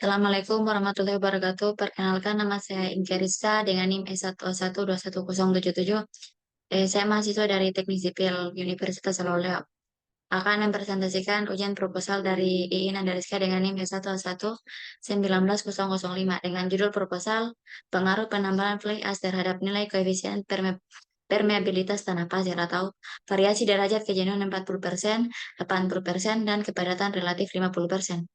Assalamualaikum warahmatullahi wabarakatuh. Perkenalkan, nama saya Inka Risa dengan NIM S1121077. Saya mahasiswa dari Teknik Sipil Universitas Alaulah. Akan mempresentasikan ujian proposal dari II Nandariska dengan NIM S111-19005 dengan judul proposal pengaruh penambahan fly ash terhadap nilai koefisien permeabilitas tanah pasir atau variasi derajat kejenuhan 40%, 80%, dan kepadatan relatif 50%.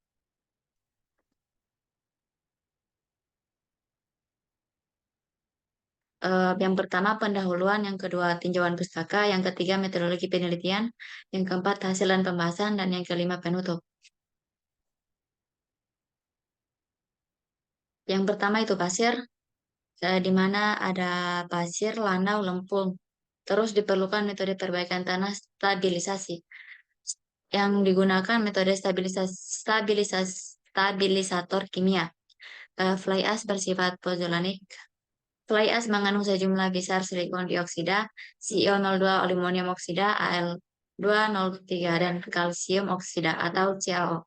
Yang pertama pendahuluan, yang kedua tinjauan pustaka, yang ketiga metodologi penelitian, yang keempat hasil dan pembahasan, dan yang kelima penutup. Yang pertama itu pasir, di mana ada pasir, lanau, lempung. Terus diperlukan metode perbaikan tanah stabilisasi. Yang digunakan metode stabilisator kimia. Fly ash bersifat pozolanik. Fly ash mengandung sejumlah besar silikon dioksida, CO02 aluminium oksida, Al2O3, dan kalsium oksida atau CaO.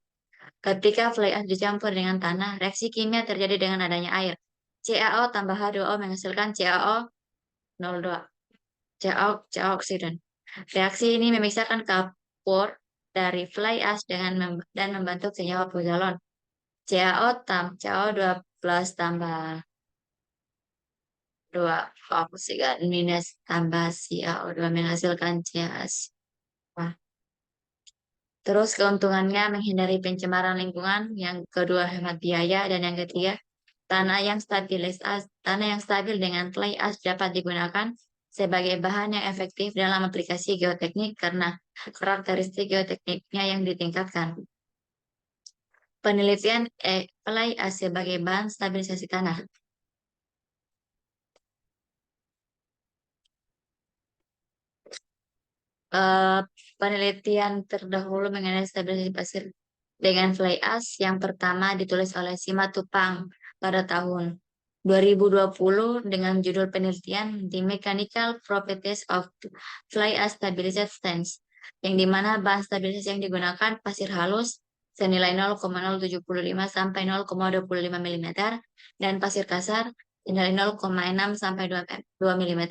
Ketika fly ash dicampur dengan tanah, reaksi kimia terjadi dengan adanya air. CaO tambah H2O menghasilkan CaO02, CaO oksidan. Reaksi ini memisahkan kapur dari fly ash dan membentuk senyawa pozolon. CaO2 plus tambah 2 oksigen minus tambah CaO2 menghasilkan CaS. Wah. Terus keuntungannya menghindari pencemaran lingkungan, yang kedua hemat biaya, dan yang ketiga tanah yang stabil dengan fly ash dapat digunakan sebagai bahan yang efektif dalam aplikasi geoteknik karena karakteristik geotekniknya yang ditingkatkan. Penelitian fly ash sebagai bahan stabilisasi tanah. eh, Penelitian terdahulu mengenai stabilisasi pasir dengan fly ash yang pertama ditulis oleh Simatupang pada tahun 2020 dengan judul penelitian The Mechanical Properties of Fly Ash Stabilized Sands, yang dimana bahan stabilisasi yang digunakan pasir halus senilai 0,075 sampai 0,25 mm dan pasir kasar senilai 0,6 sampai 2 mm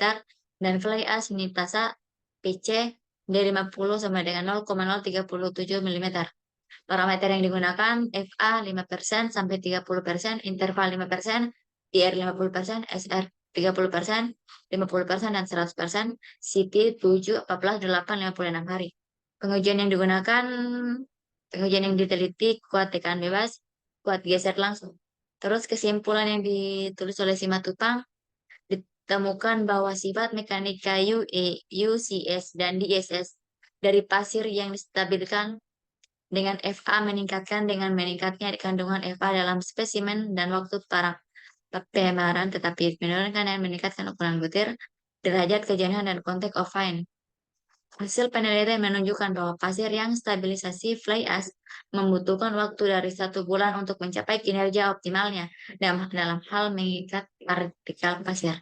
dan fly ash nitasa PC dari 50 sampai dengan 0,037 mm. Parameter yang digunakan FA 5% sampai 30%, interval 5%, DR 50%, SR 30%, 50%, dan 100%, CT 7, 14, 8, 56 hari. Pengujian yang diteliti kuat tekan bebas, kuat geser langsung. Terus kesimpulan yang ditulis oleh Simatupang, ditemukan bahwa sifat mekanika UCS dan DSS dari pasir yang distabilkan dengan FA meningkatkan dengan meningkatnya kandungan FA dalam spesimen dan waktu para pembaharan, tetapi menurunkan dan meningkatkan ukuran butir, derajat kejenuhan, dan contact of fine. Hasil penelitian menunjukkan bahwa pasir yang stabilisasi fly ash membutuhkan waktu dari 1 bulan untuk mencapai kinerja optimalnya dalam hal mengikat partikel pasir.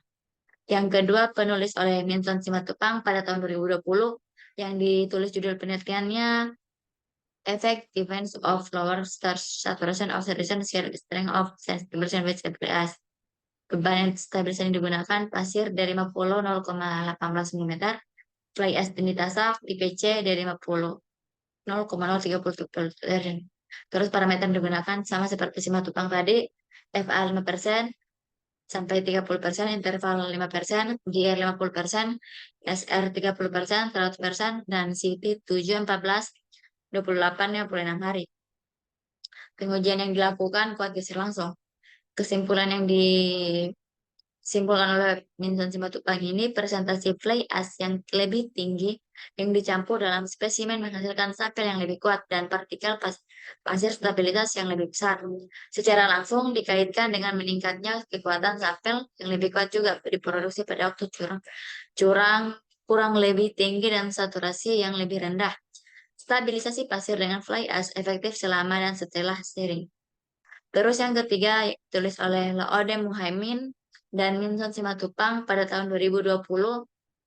Yang kedua, penulis oleh Minton Simatupang pada tahun 2020 yang ditulis judul penelitiannya Effect Defense of Lower Saturation Oxidation Shear Strength of Stabilization with SPS. Beban stabilisasi yang digunakan pasir dari 50 0,18 mm, fly ash dinitasa IPC dari 50 0,030. Terus parameter yang digunakan sama seperti Simatupang tadi, FA 5% sampai 30%, interval 5%, GR 50%, SR 30%, 100%, dan CT 7, 14, 28, 56 hari. Pengujian yang dilakukan kuat geser langsung. Kesimpulan yang disimpulkan oleh Minton Simatupang ini, presentasi fly ash yang lebih tinggi yang dicampur dalam spesimen menghasilkan sapel yang lebih kuat dan partikel pasir stabilitas yang lebih besar. Secara langsung dikaitkan dengan meningkatnya kekuatan sapel yang lebih kuat juga diproduksi pada waktu kurang lebih tinggi dan saturasi yang lebih rendah. Stabilisasi pasir dengan fly ash efektif selama dan setelah stirring. Terus yang ketiga tulis oleh Laode Muhaimin dan Minton Simatupang pada tahun 2020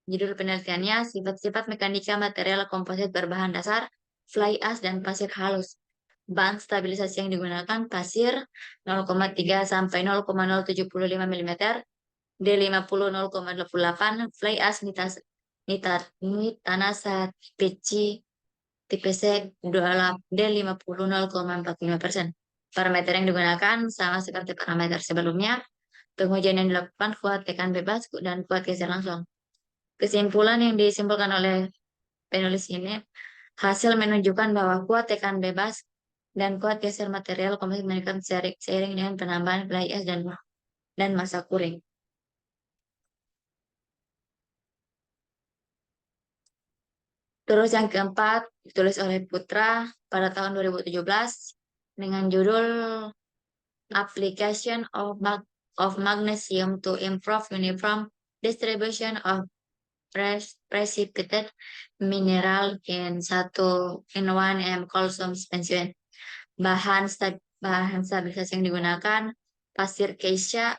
Judul penelitiannya, sifat-sifat mekanika material komposit berbahan dasar, fly ash, dan pasir halus. Bahan stabilisasi yang digunakan, pasir 0,3 sampai 0,075 mm, D50 0,28, fly ash nitanasa tipe C D50 0,45%. Parameter yang digunakan sama seperti parameter sebelumnya. Pengujian yang dilakukan kuat tekan bebas dan kuat geser langsung. Kesimpulan yang disimpulkan oleh penulis ini, hasil menunjukkan bahwa kuat tekan bebas dan kuat geser material komposit meningkat seiring dengan penambahan fly ash dan massa kuring. Terus yang keempat, ditulis oleh Putra pada tahun 2017 dengan judul Application of Magnesium to Improve Uniform Distribution of Precipitate Mineral in 1M Calcium Suspension. Bahan stabilisasi yang digunakan, pasir Keisha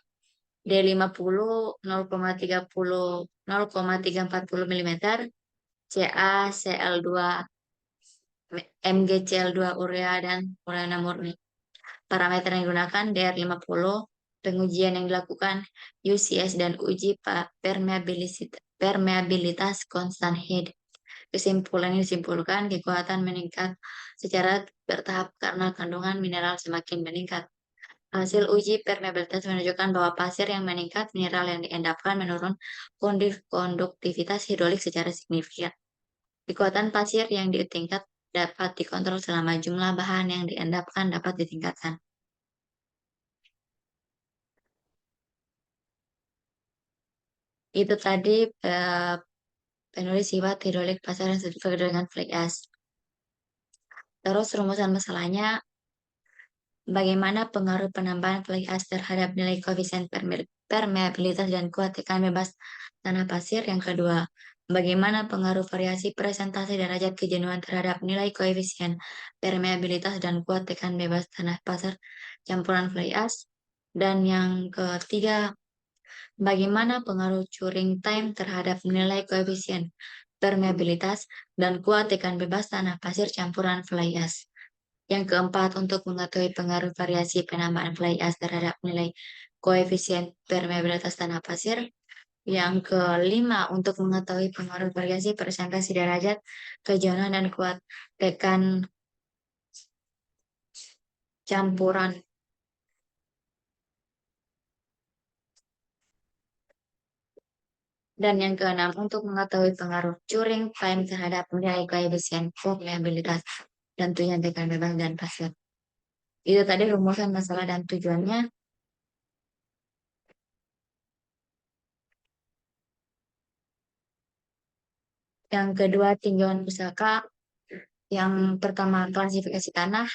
D50 0,340 mm, CaCl2 MgCl2 urea dan urea murni. Parameter yang digunakan DR50, pengujian yang dilakukan UCS dan uji permeabilitas constant heat. Kesimpulan yang disimpulkan, kekuatan meningkat secara bertahap karena kandungan mineral semakin meningkat. Hasil uji permeabilitas menunjukkan bahwa pasir yang meningkat, mineral yang diendapkan menurun konduktivitas hidrolik secara signifikan. Kekuatan pasir yang ditingkat dapat dikontrol selama jumlah bahan yang diendapkan dapat ditingkatkan. Itu tadi penulis sifat hidrolik pasir yang sesuai dengan fly ash. Terus rumusan masalahnya, bagaimana pengaruh penambahan fly ash terhadap nilai koefisien permeabilitas dan kuat tekan bebas tanah pasir? Yang kedua, bagaimana pengaruh variasi presentasi derajat kejenuhan terhadap nilai koefisien permeabilitas dan kuat tekan bebas tanah pasir campuran fly ash? Dan yang ketiga, bagaimana pengaruh curing time terhadap nilai koefisien permeabilitas dan kuat tekan bebas tanah pasir campuran fly ash? Yang keempat, untuk mengetahui pengaruh variasi penambahan fly ash terhadap nilai koefisien permeabilitas tanah pasir. Yang kelima, untuk mengetahui pengaruh variasi presentasi derajat kejenuhan dan kuat tekan campuran. Dan yang keenam, untuk mengetahui pengaruh curing time terhadap nilai koefisien permeabilitas dan tujuan tekan bebas dan pasir. Itu tadi rumusan masalah dan tujuannya. Yang kedua, tinjauan pusaka. Yang pertama, klasifikasi tanah.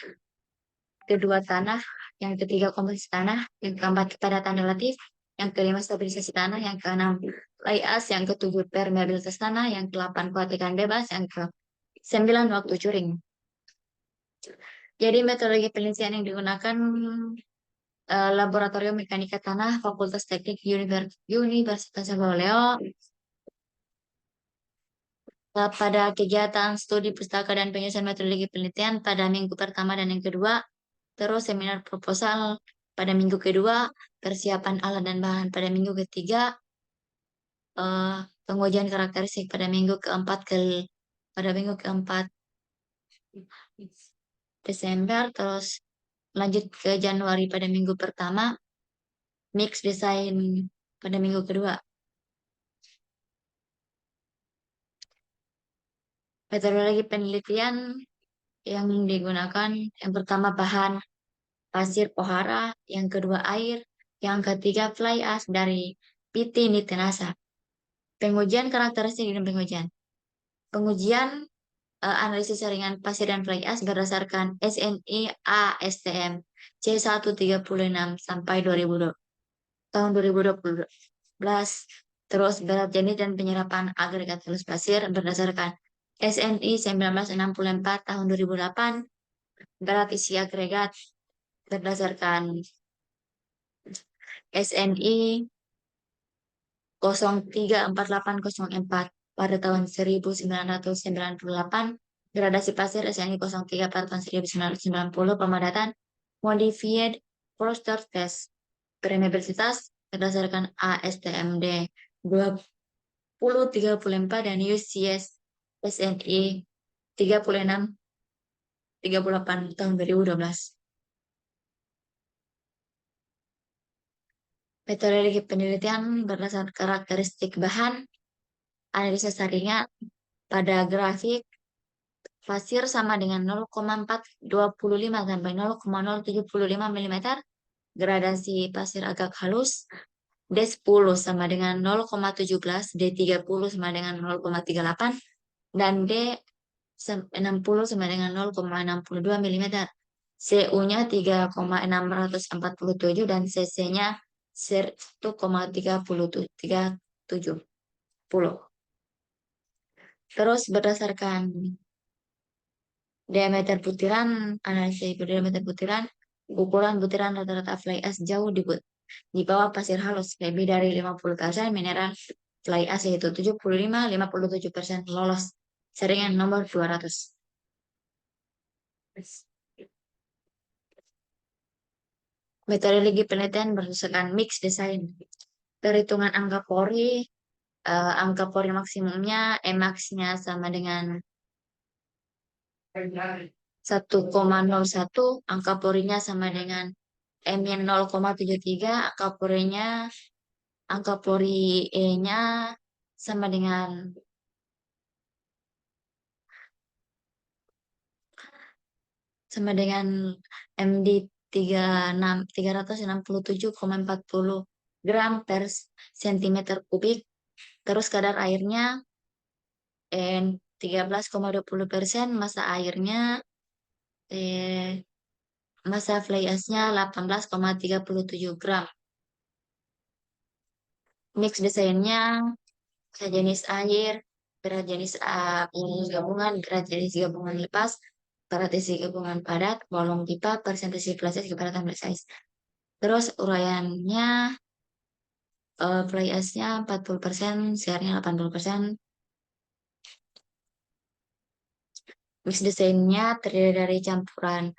Kedua, tanah. Yang ketiga, komposisi tanah. Yang keempat, kepadatan relatif. Yang kelima, stabilisasi tanah. Yang keenam, fly ash. Yang ketujuh, permeabilitas tanah. Yang kedelapan, kuat tekan bebas. Yang ke-9, waktu curing. Jadi metodologi penelitian yang digunakan Laboratorium Mekanika Tanah Fakultas Teknik Universitas Galileo pada kegiatan studi pustaka dan penyusunan metodologi penelitian pada minggu pertama dan yang kedua, terus seminar proposal pada minggu kedua, persiapan alat dan bahan pada minggu ketiga, pengujian karakteristik pada minggu keempat Desember, terus lanjut ke Januari pada minggu pertama, mix desain pada minggu kedua. Metodologi penelitian yang digunakan, yang pertama bahan pasir pohara, yang kedua air, yang ketiga fly ash dari PT Nitenasa. Pengujian karakteristik dan pengujian. Pengujian analisis jaringan pasir dan fly ash berdasarkan SNI ASTM C136 sampai 2020, tahun 2012. Terus berat jenis dan penyerapan agregat halus pasir berdasarkan SNI 1964 tahun 2008. Berat isi agregat berdasarkan SNI 034804 pada tahun 1998, gradasi pasir SNI 03 pada tahun 1990, pemadatan modified Forster test permeabilitas berdasarkan ASTMD 2034 dan UCS SNI 3638 tahun 2012. Metodologi penelitian berdasarkan karakteristik bahan, analisa saringan pada grafik pasir sama dengan 0,425 sampai 0,075 mm, gradasi pasir agak halus, D10 sama dengan 0,17, D30 sama dengan 0,38, dan D60 sama dengan 0,62 mm. CU-nya 3,647 dan CC-nya 1,370. Terus berdasarkan diameter butiran, analisis diameter butiran, ukuran butiran rata-rata fly ash jauh di bawah pasir halus, lebih dari 50% mineral fly ash yaitu 75-57% lolos. Saringan nomor 200. Metodologi penelitian berdasarkan mix design. Perhitungan angka pori, angka pori maksimumnya, Emax-nya sama dengan 1,01, angka porinya sama dengan M-nya 0,73, angka pori E-nya sama dengan MD 367,40 gram per sentimeter kubik. Terus kadar airnya 13,20%, eh, massa fly ash-nya 18,37 gram. Mix desainnya sejenis air, berat jenis gabungan, berat jenis gabungan lepas, berat isi gabungan padat, volume pipa, persentase fly ash kepadatan fly ash. Terus uraiannya fly ash-nya 40%, share-nya 80%. Mix desainnya terdiri dari campuran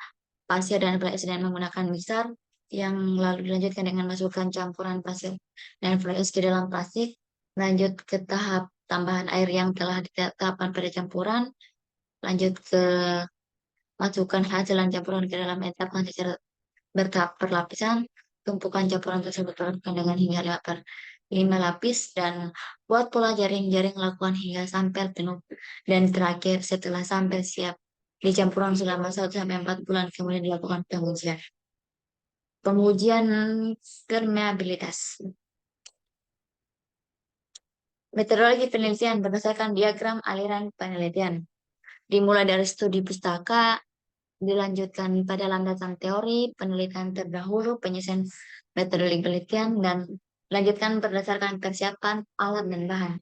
pasir dan fly ash dan menggunakan mixer yang lalu dilanjutkan dengan masukkan campuran pasir dan fly ash ke dalam plastik. Lanjut ke tahap tambahan air yang telah ditetapkan pada campuran. Lanjut ke masukkan hasilan campuran ke dalam etapan secara bertahap perlapisan. Tumpukan campuran tersebut lakukan dengan hingga 5 lapis dan buat pola jaring-jaring lakukan hingga sampel penuh. Dan terakhir setelah sampel siap dicampuran selama 1 sampai 4 bulan kemudian dilakukan pengujian. Pengujian permeabilitas. Metodologi penelitian berdasarkan diagram aliran penelitian. Dimulai dari studi pustaka, dilanjutkan pada landasan teori, penelitian terdahulu, penyusunan metodologi penelitian, dan lanjutkan berdasarkan persiapan alat dan bahan.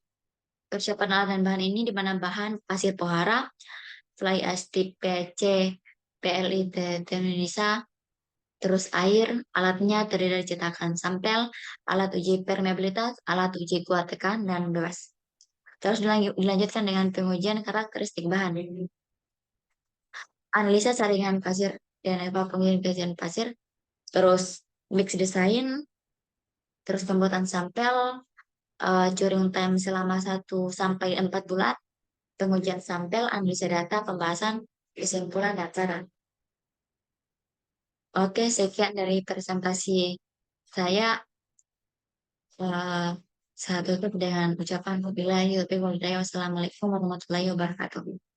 Persiapan alat dan bahan ini di mana bahan pasir pohara, fly ash tipe C, PLI Indonesia, terus air, alatnya terdiri dari cetakan sampel, alat uji permeabilitas, alat uji kuat tekan, dan bebas. Terus dilanjutkan dengan pengujian karakteristik bahan. Analisa saringan pasir dan pengujian pasir, terus mix design, terus pembuatan sampel, curing time selama 1 sampai 4 bulan, pengujian sampel, analisa data, pembahasan, kesimpulan, dan saran. Oke, sekian dari presentasi saya. Saya tutup dengan ucapan wabillahi taufiq wal hidayah. Wassalamualaikum warahmatullahi wabarakatuh.